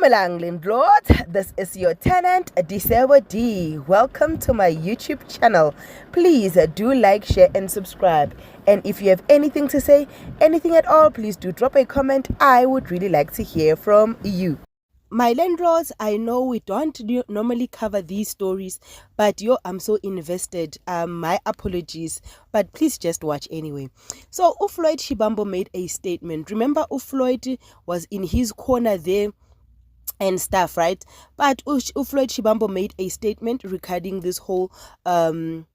Dumelang landlord, this is your tenant Disebo D. Welcome to my YouTube channel. Please do like, share and subscribe. And if you have anything to say, anything at all, please do drop a comment. I would really like to hear from you. My landlords, I know we don't normally cover these stories, but I'm so invested. My apologies, but please just watch anyway. So Floyd Shivambu made a statement. Remember, Floyd was in his corner there and stuff, right? But Floyd Shivambu made a statement regarding this whole Ntantla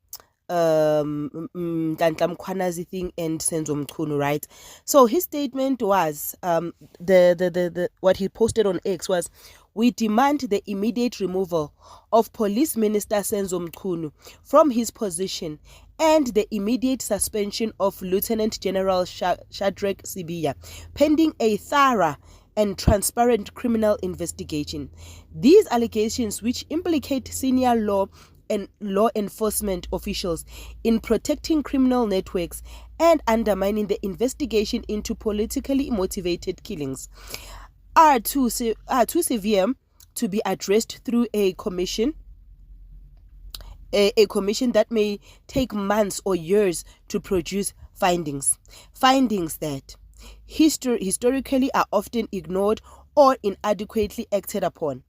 Mkhwanazi thing and Senzo Mchunu, right? So his statement was the what he posted on X was, we demand the immediate removal of Police Minister Senzo Mchunu from his position and the immediate suspension of Lieutenant General Shadrack Sibiya pending a thorough and transparent criminal investigation. These allegations, which implicate senior law enforcement officials in protecting criminal networks and undermining the investigation into politically motivated killings, are too severe to be addressed through a commission. A commission that may take months or years to produce findings that historically are often ignored or inadequately acted upon.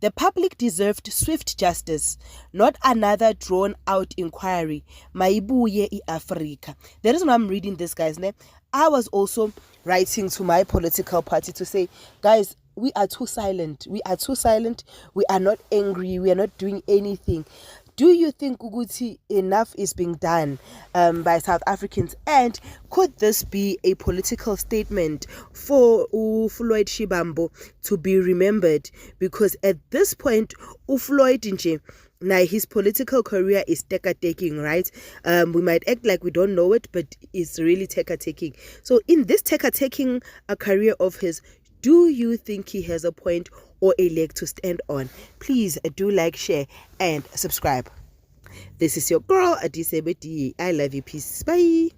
The public deserved swift justice, not another drawn-out inquiry. Maibuye Africa. The reason I'm reading this, guys, I was also writing to my political party to say, guys, we are too silent. We are too silent. We are not angry. We are not doing anything. Do you think Guguti enough is being done by South Africans? And could this be a political statement for Floyd Shivambu to be remembered? Because at this point, Floyd now his political career is teka-taking, right? We might act like we don't know it, but it's really teka-taking. So in this teka-taking career of his, do you think he has a point or a leg to stand on? Please do like, share and subscribe. This is your girl Disebo D. I love you. Peace. Bye.